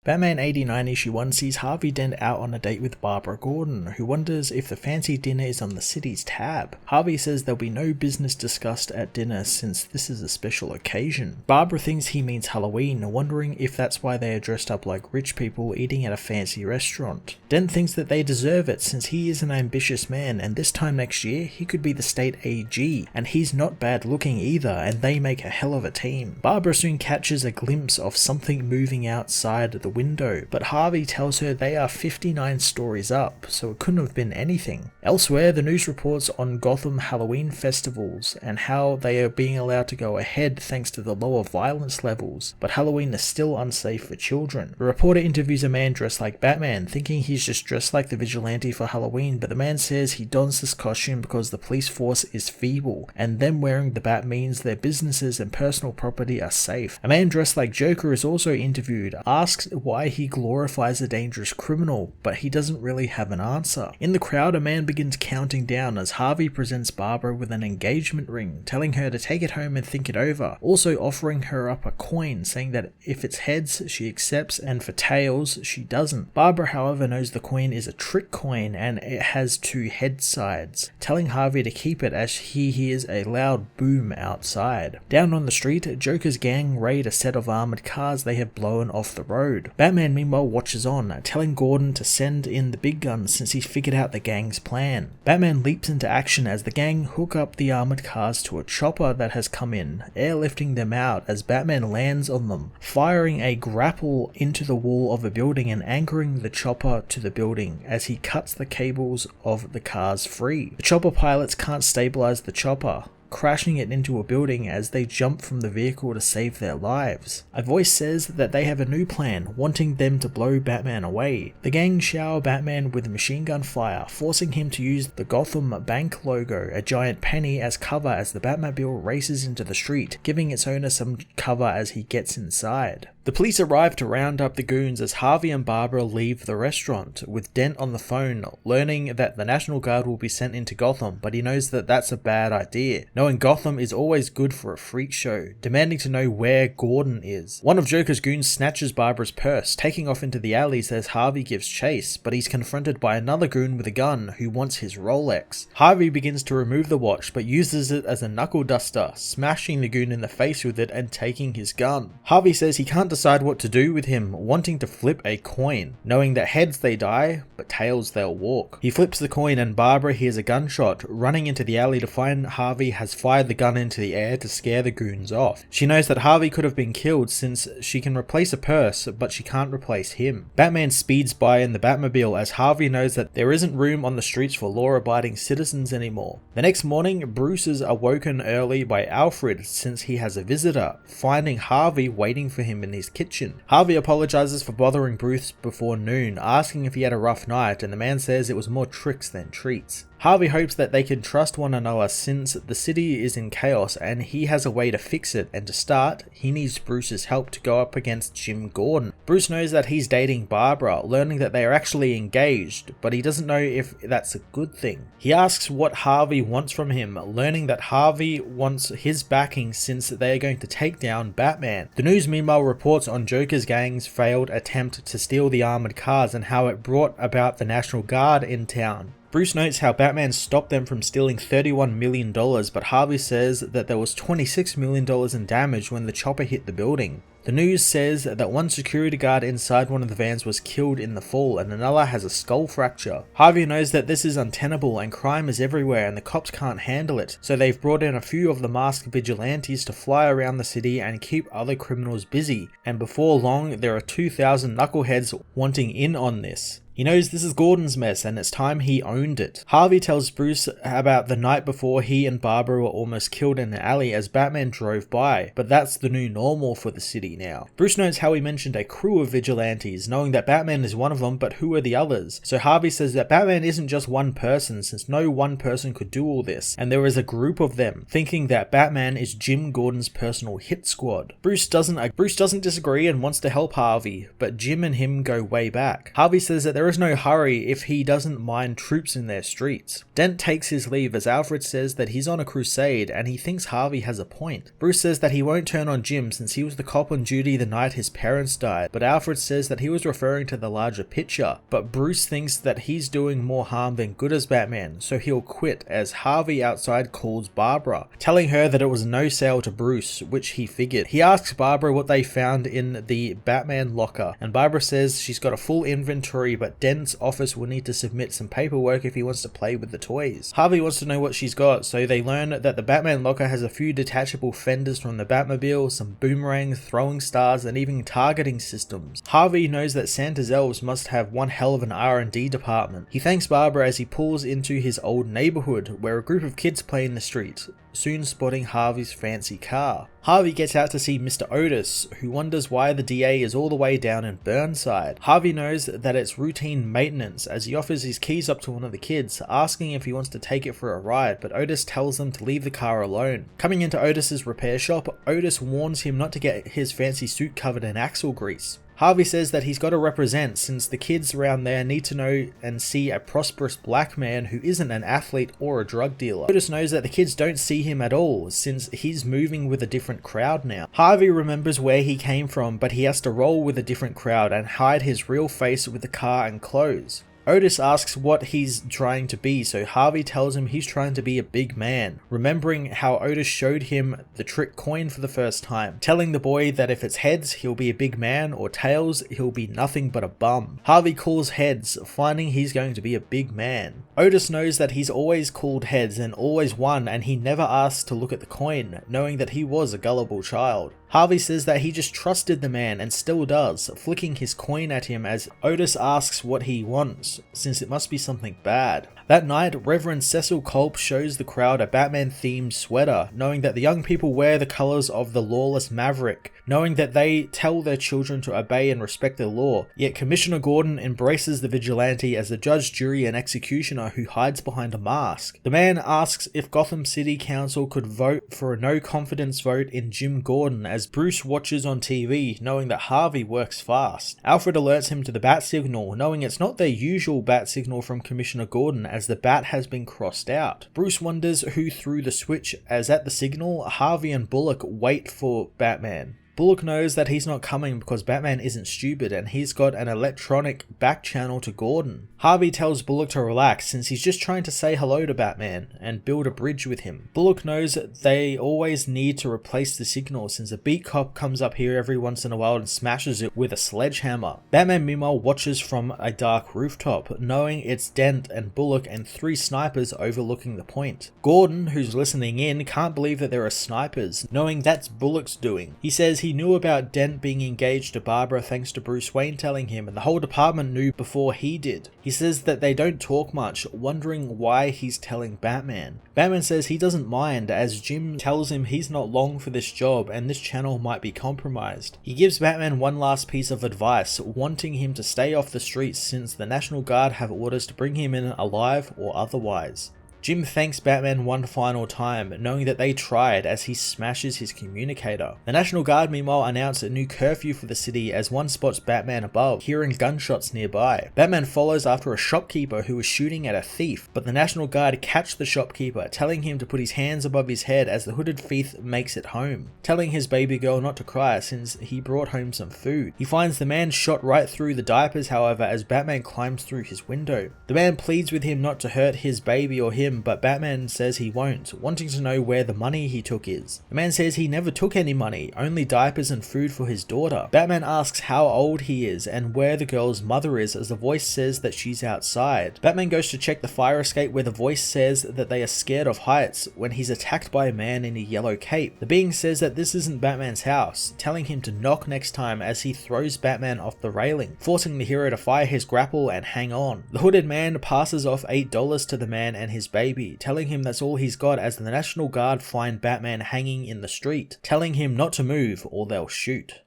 Batman 89 issue 1 sees Harvey Dent out on a date with Barbara Gordon, who wonders if the fancy dinner is on the city's tab. Harvey says there'll be no business discussed at dinner since this is a special occasion. Barbara thinks he means Halloween, wondering if that's why they are dressed up like rich people eating at a fancy restaurant. Dent thinks that they deserve it since he is an ambitious man, and this time next year he could be the state AG, and he's not bad looking either, and they make a hell of a team. Barbara soon catches a glimpse of something moving outside the window, but Harvey tells her they are 59 stories up, so it couldn't have been anything. Elsewhere, the news reports on Gotham Halloween festivals and how they are being allowed to go ahead thanks to the lower violence levels, but Halloween is still unsafe for children. The reporter interviews a man dressed like Batman, thinking he's just dressed like the vigilante for Halloween, but the man says he dons this costume because the police force is feeble, and them wearing the bat means their businesses and personal property are safe. A man dressed like Joker is also interviewed, asks why he glorifies a dangerous criminal, but he doesn't really have an answer. In the crowd, a man begins counting down as Harvey presents Barbara with an engagement ring, telling her to take it home and think it over, also offering her up a coin, saying that if it's heads, she accepts, and for tails, she doesn't. Barbara, however, knows the coin is a trick coin and it has two head sides, telling Harvey to keep it as he hears a loud boom outside. Down on the street, Joker's gang raid a set of armored cars they have blown off the road. Batman meanwhile watches on, telling Gordon to send in the big guns since he's figured out the gang's plan. Batman leaps into action as the gang hook up the armored cars to a chopper that has come in, airlifting them out as Batman lands on them, firing a grapple into the wall of a building and anchoring the chopper to the building as he cuts the cables of the cars free. The chopper pilots can't stabilize the chopper, crashing it into a building as they jump from the vehicle to save their lives. A voice says that they have a new plan, wanting them to blow Batman away. The gang shower Batman with machine gun fire, forcing him to use the Gotham Bank logo, a giant penny, as cover as the Batmobile races into the street, giving its owner some cover as he gets inside. The police arrive to round up the goons as Harvey and Barbara leave the restaurant, with Dent on the phone, learning that the National Guard will be sent into Gotham, but he knows that that's a bad idea, knowing Gotham is always good for a freak show, demanding to know where Gordon is. One of Joker's goons snatches Barbara's purse, taking off into the alleys as Harvey gives chase, but he's confronted by another goon with a gun who wants his Rolex. Harvey begins to remove the watch, but uses it as a knuckle duster, smashing the goon in the face with it and taking his gun. Harvey says he can't decide what to do with him, wanting to flip a coin, knowing that heads they die, but tails they'll walk. He flips the coin and Barbara hears a gunshot, running into the alley to find Harvey has fired the gun into the air to scare the goons off. She knows that Harvey could have been killed since she can replace a purse, but she can't replace him. Batman speeds by in the Batmobile as Harvey knows that there isn't room on the streets for law-abiding citizens anymore. The next morning, Bruce is awoken early by Alfred since he has a visitor, finding Harvey waiting for him in his kitchen. Harvey apologizes for bothering Bruce before noon, asking if he had a rough night, and the man says it was more tricks than treats. Harvey hopes that they can trust one another since the city is in chaos and he has a way to fix it, and to start, he needs Bruce's help to go up against Jim Gordon. Bruce knows that he's dating Barbara, learning that they are actually engaged, but he doesn't know if that's a good thing. He asks what Harvey wants from him, learning that Harvey wants his backing since they are going to take down Batman. The news meanwhile reports on Joker's gang's failed attempt to steal the armored cars and how it brought about the National Guard in town. Bruce notes how Batman stopped them from stealing $31 million, but Harvey says that there was $26 million in damage when the chopper hit the building. The news says that one security guard inside one of the vans was killed in the fall and another has a skull fracture. Harvey knows that this is untenable and crime is everywhere and the cops can't handle it, so they've brought in a few of the masked vigilantes to fly around the city and keep other criminals busy, and before long there are 2,000 knuckleheads wanting in on this. He knows this is Gordon's mess and it's time he owned it. Harvey tells Bruce about the night before he and Barbara were almost killed in an alley as Batman drove by, but that's the new normal for the city now. Bruce notes how he mentioned a crew of vigilantes, knowing that Batman is one of them, but who are the others? So Harvey says that Batman isn't just one person, since no one person could do all this, and there is a group of them, thinking that Batman is Jim Gordon's personal hit squad. Bruce doesn't disagree and wants to help Harvey, but Jim and him go way back. Harvey says that there is no hurry if he doesn't mind troops in their streets. Dent takes his leave as Alfred says that he's on a crusade and he thinks Harvey has a point. Bruce says that he won't turn on Jim since he was the cop on duty the night his parents died, but Alfred says that he was referring to the larger picture. But Bruce thinks that he's doing more harm than good as Batman, so he'll quit, as Harvey outside calls Barbara, telling her that it was no sale to Bruce, which he figured. He asks Barbara what they found in the Batman locker, and Barbara says she's got a full inventory, but Dent's office will need to submit some paperwork if he wants to play with the toys. Harvey wants to know what she's got, so they learn that the Batman locker has a few detachable fenders from the Batmobile, some boomerangs, throwing stars, and even targeting systems. Harvey knows that Santa's elves must have one hell of an R&D department. He thanks Barbara as he pulls into his old neighborhood, where a group of kids play in the street, soon spotting Harvey's fancy car. Harvey gets out to see Mr. Otis, who wonders why the DA is all the way down in Burnside. Harvey knows that it's routine maintenance, as he offers his keys up to one of the kids, asking if he wants to take it for a ride, but Otis tells them to leave the car alone. Coming into Otis's repair shop, Otis warns him not to get his fancy suit covered in axle grease. Harvey says that he's got to represent, since the kids around there need to know and see a prosperous black man who isn't an athlete or a drug dealer. Otis knows that the kids don't see him at all, since he's moving with a different crowd now. Harvey remembers where he came from, but he has to roll with a different crowd and hide his real face with the car and clothes. Otis asks what he's trying to be, so Harvey tells him he's trying to be a big man, remembering how Otis showed him the trick coin for the first time, telling the boy that if it's heads, he'll be a big man, or tails, he'll be nothing but a bum. Harvey calls heads, finding he's going to be a big man. Otis knows that he's always called heads and always won, and he never asks to look at the coin, knowing that he was a gullible child. Harvey says that he just trusted the man and still does, flicking his coin at him as Otis asks what he wants, since it must be something bad. That night, Reverend Cecil Culp shows the crowd a Batman-themed sweater, knowing that the young people wear the colors of the lawless maverick, knowing that they tell their children to obey and respect the law, yet Commissioner Gordon embraces the vigilante as the judge, jury, and executioner who hides behind a mask. The man asks if Gotham City Council could vote for a no-confidence vote in Jim Gordon, as Bruce watches on TV, knowing that Harvey works fast. Alfred alerts him to the bat signal, knowing it's not their usual bat signal from Commissioner Gordon, as the bat has been crossed out. Bruce wonders who threw the switch, as at the signal, Harvey and Bullock wait for Batman. Bullock knows that he's not coming because Batman isn't stupid and he's got an electronic back channel to Gordon. Harvey tells Bullock to relax since he's just trying to say hello to Batman and build a bridge with him. Bullock knows they always need to replace the signal since a beat cop comes up here every once in a while and smashes it with a sledgehammer. Batman meanwhile watches from a dark rooftop, knowing it's Dent and Bullock and 3 snipers overlooking the point. Gordon, who's listening in, can't believe that there are snipers, knowing that's Bullock's doing. He says he knew about Dent being engaged to Barbara thanks to Bruce Wayne telling him, and the whole department knew before he did. He says that they don't talk much, wondering why he's telling Batman. Batman says he doesn't mind, as Jim tells him he's not long for this job and this channel might be compromised. He gives Batman one last piece of advice, wanting him to stay off the streets since the National Guard have orders to bring him in alive or otherwise. Jim thanks Batman one final time, knowing that they tried, as he smashes his communicator. The National Guard meanwhile announce a new curfew for the city as one spots Batman above, hearing gunshots nearby. Batman follows after a shopkeeper who is shooting at a thief, but the National Guard catch the shopkeeper, telling him to put his hands above his head as the hooded thief makes it home, telling his baby girl not to cry since he brought home some food. He finds the man shot right through the diapers, however, as Batman climbs through his window. The man pleads with him not to hurt his baby or him, but Batman says he won't, wanting to know where the money he took is. The man says he never took any money, only diapers and food for his daughter. Batman asks how old he is and where the girl's mother is, as the voice says that she's outside. Batman goes to check the fire escape, where the voice says that they are scared of heights, when he's attacked by a man in a yellow cape. The being says that this isn't Batman's house, telling him to knock next time, as he throws Batman off the railing, forcing the hero to fire his grapple and hang on. The hooded man passes off $8 to the man and his baby, telling him that's all he's got, as the National Guard find Batman hanging in the street, telling him not to move or they'll shoot.